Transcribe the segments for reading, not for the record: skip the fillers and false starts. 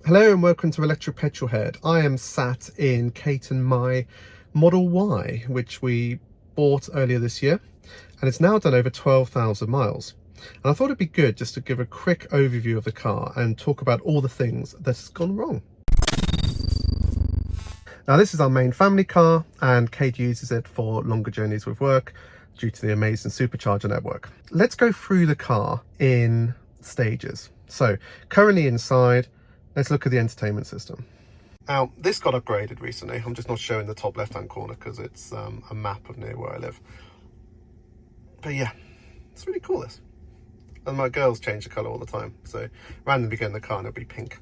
Hello and welcome to Electric Petrolhead. I am sat in Kate and my Model Y, which we bought earlier this year, and it's now done over 12,000 miles. And I thought it'd be good just to give a quick overview of the car and talk about all the things that's gone wrong. Now this is our main family car, and Kate uses it for longer journeys with work due to the amazing supercharger network. Let's go through the car in stages. So currently inside, let's look at the entertainment system. Now, this got upgraded recently. I'm just not showing the top left-hand corner because it's a map of near where I live. But yeah, it's really cool, this. And my girls change the colour all the time. So randomly get in the car and it'll be pink.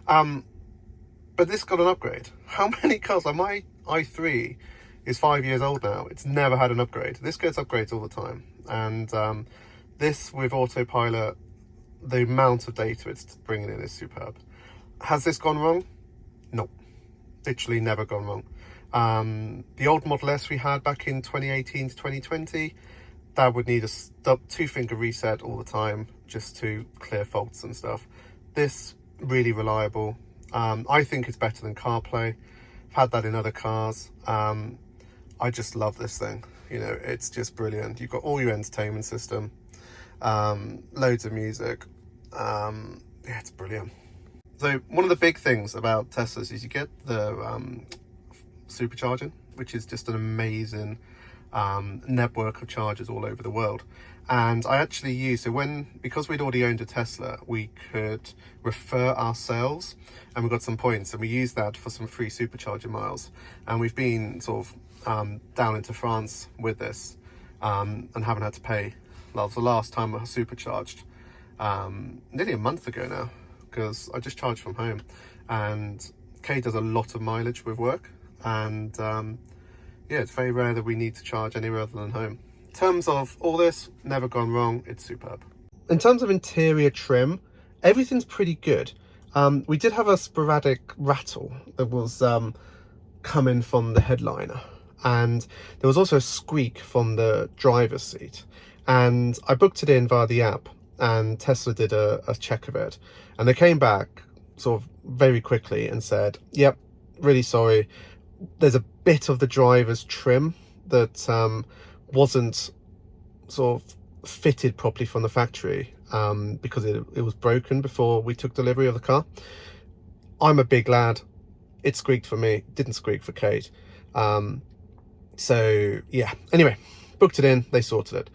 But this got an upgrade. How many cars? Like my i3 is 5 years old now. It's never had an upgrade. This gets upgrades all the time. And this with autopilot, the amount of data it's bringing in is superb. Has this gone wrong? No, literally never gone wrong. The old Model S we had back in 2018 to 2020, that would need a two-finger reset all the time just to clear faults and stuff. This, really reliable. I think it's better than CarPlay. I've had that in other cars. I just love this thing. You know, it's just brilliant. You've got all your entertainment system, loads of music. Yeah, it's brilliant. So one of the big things about Teslas is you get the supercharging, which is just an amazing network of chargers all over the world. And I actually used, because we'd already owned a Tesla, we could refer ourselves and we got some points, and we used that for some free supercharger miles. And we've been sort of down into France with this and haven't had to pay. That was the last time I supercharged, nearly a month ago now, because I just charged from home. And Kay does a lot of mileage with work, and yeah, it's very rare that we need to charge anywhere other than home. In terms of all this, never gone wrong. It's superb. In terms of interior trim, everything's pretty good. We did have a sporadic rattle that was coming from the headliner, and there was also a squeak from the driver's seat, and I booked it in via the app, and Tesla did a check of it, and they came back sort of very quickly and said, yep, really sorry, there's a bit of the driver's trim that wasn't sort of fitted properly from the factory because it was broken before we took delivery of the car. I'm a big lad, it squeaked for me, didn't squeak for Kate. So yeah, anyway, booked it in, they sorted it.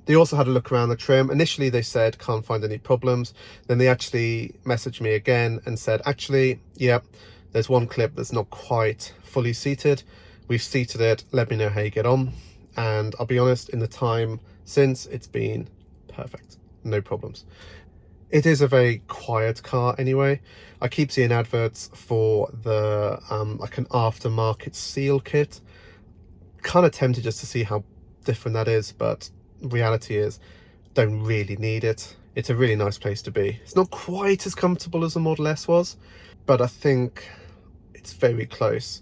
They also had a look around the trim. Initially they said can't find any problems, then they actually messaged me again and said, actually, yeah, there's one clip that's not quite fully seated, we've seated it, let me know how you get on. And I'll be honest, in the time since, it's been perfect, no problems. It is a very quiet car anyway. I keep seeing adverts for the like an aftermarket seal kit. Kind of tempted just to see how different that is, but reality is don't really need it. It's a really nice place to be. It's not quite as comfortable as the Model S was, but I think it's very close.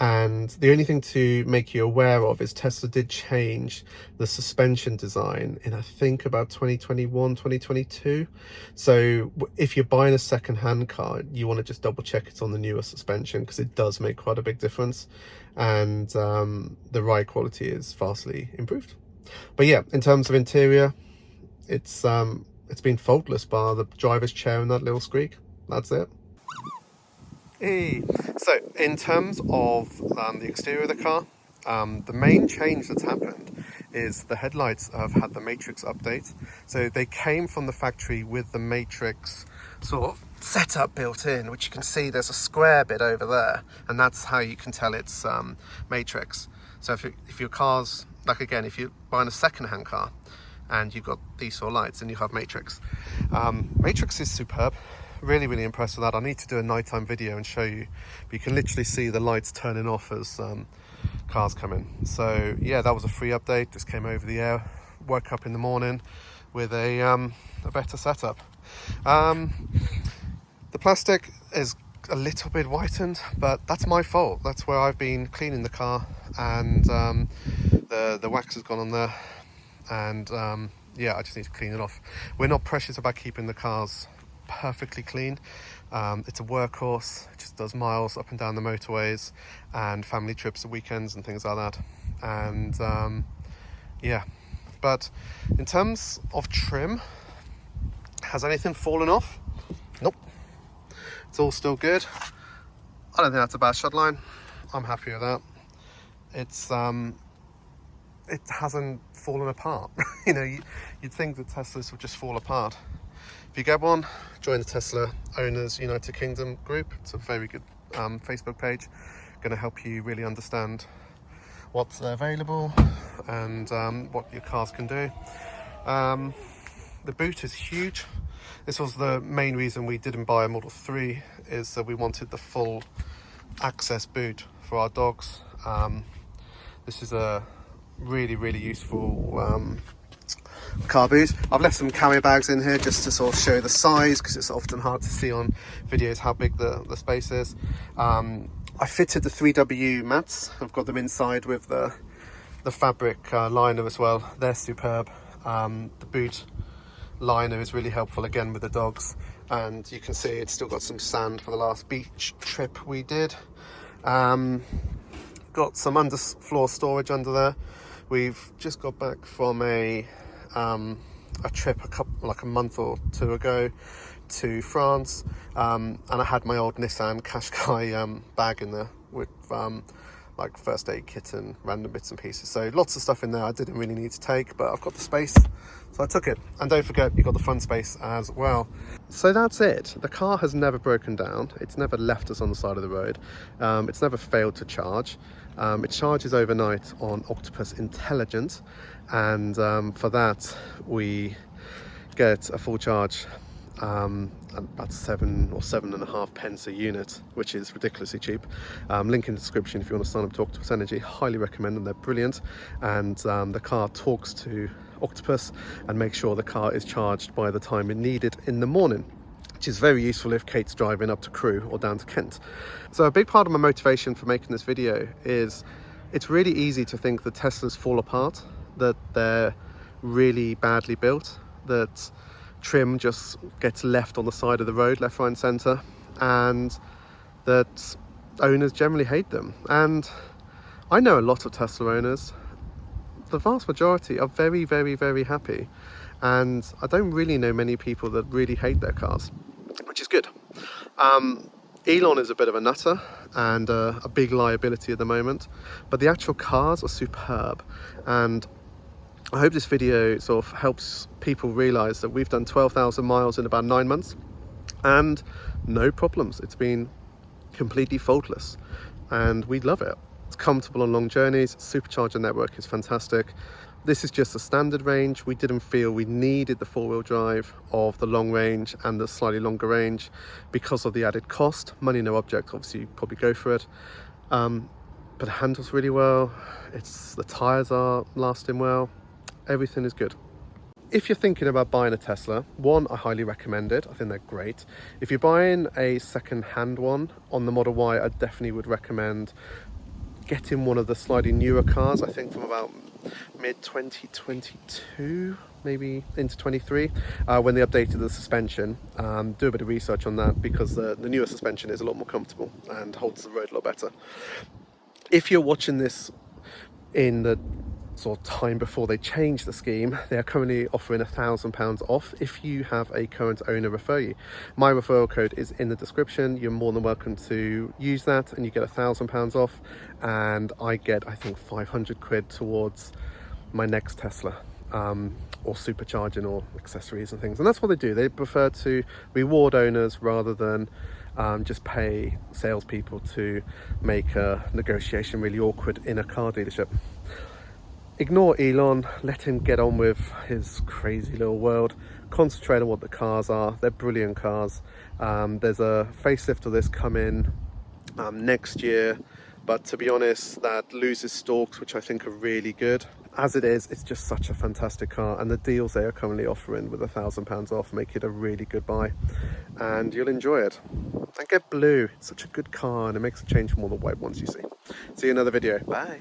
And the only thing to make you aware of is Tesla did change the suspension design in, I think, about 2021, 2022. So if you're buying a second-hand car, you want to just double check it's on the newer suspension, because it does make quite a big difference. And the ride quality is vastly improved. But yeah, in terms of interior, it's been faultless bar the driver's chair and that little squeak. That's it. Hey. So in terms of the exterior of the car, the main change that's happened is the headlights have had the matrix update. So they came from the factory with the matrix sort of setup built in, which you can see there's a square bit over there, and that's how you can tell it's matrix. So if your car's, like again, if you're buying a second-hand car and you've got these sort of lights, and you have matrix. Matrix is superb. Really, really impressed with that. I need to do a nighttime video and show you, but you can literally see the lights turning off as cars come in. So yeah, that was a free update, just came over the air. Woke up in the morning with a better setup. The plastic is a little bit whitened, but that's my fault. That's where I've been cleaning the car, and the wax has gone on there, and yeah, I just need to clean it off. We're not precious about keeping the cars perfectly clean, It's a workhorse. It just does miles up and down the motorways and family trips at weekends and things like that. And yeah, but in terms of trim, has anything fallen off? Nope, it's all still good. I don't think that's a bad shot line. I'm happy with that. It's it hasn't fallen apart. You know, you'd think that Teslas would just fall apart. If you get one, join the Tesla Owners United Kingdom group. It's a very good Facebook page, going to help you really understand what's available and what your cars can do. The boot is huge. This was the main reason we didn't buy a Model 3, is that we wanted the full access boot for our dogs. This is a really useful car boot. I've left some carrier bags in here just to sort of show the size, because it's often hard to see on videos how big the space is. I fitted the 3W mats. I've got them inside with the fabric liner as well. They're superb. The boot liner is really helpful again with the dogs, and you can see it's still got some sand for the last beach trip we did. Got some underfloor storage under there. We've just got back from a trip like a month or two ago to France, and I had my old Nissan Qashqai bag in there with like first aid kit and random bits and pieces. So lots of stuff in there I didn't really need to take, but I've got the space, so I took it. And don't forget, you've got the front space as well. So that's it. The car has never broken down. It's never left us on the side of the road. It's never failed to charge. It charges overnight on Octopus Intelligent, and for that we get a full charge about 7 or 7.5 pence a unit, which is ridiculously cheap. Link in the description if you want to sign up to Octopus Energy. Highly recommend them, they're brilliant. And the car talks to Octopus and makes sure the car is charged by the time it needed in the morning, which is very useful if Kate's driving up to Crewe or down to Kent. So a big part of my motivation for making this video is it's really easy to think that Teslas fall apart, that they're really badly built, that trim just gets left on the side of the road, left, right and centre, and that owners generally hate them. And I know a lot of Tesla owners. The vast majority are very happy, and I don't really know many people that really hate their cars, which is good. Elon is a bit of a nutter and a big liability at the moment, but the actual cars are superb, and I hope this video sort of helps people realise that we've done 12,000 miles in about 9 months and no problems. It's been completely faultless and we love it. It's comfortable on long journeys. Supercharger network is fantastic. This is just a standard range. We didn't feel we needed the four-wheel drive of the long range and the slightly longer range because of the added cost. Money no object, obviously you'd probably go for it. But it handles really well. The tyres are lasting well. Everything is good. If you're thinking about buying a Tesla, one, I highly recommend it. I think they're great. If you're buying a second-hand one on the Model Y, I definitely would recommend getting one of the slightly newer cars. I think from about mid-2022, maybe into 23, when they updated the suspension. Do a bit of research on that, because the newer suspension is a lot more comfortable and holds the road a lot better. If you're watching this in the sort of time before they change the scheme, they are currently offering £1,000 off if you have a current owner refer you. My referral code is in the description. You're more than welcome to use that and you get £1,000 off, and I get, I think, 500 quid towards my next Tesla, or supercharging or accessories and things. And that's what they do. They prefer to reward owners rather than just pay salespeople to make a negotiation really awkward in a car dealership. Ignore Elon, let him get on with his crazy little world. Concentrate on what the cars are. They're brilliant cars. There's a facelift of this coming next year, but to be honest, that loses stalks, which I think are really good. As it is, it's just such a fantastic car, and the deals they are currently offering with £1,000 off make it a really good buy, and you'll enjoy it. And get blue. It's such a good car, and it makes a change from all the white ones you see. See you in another video. Bye.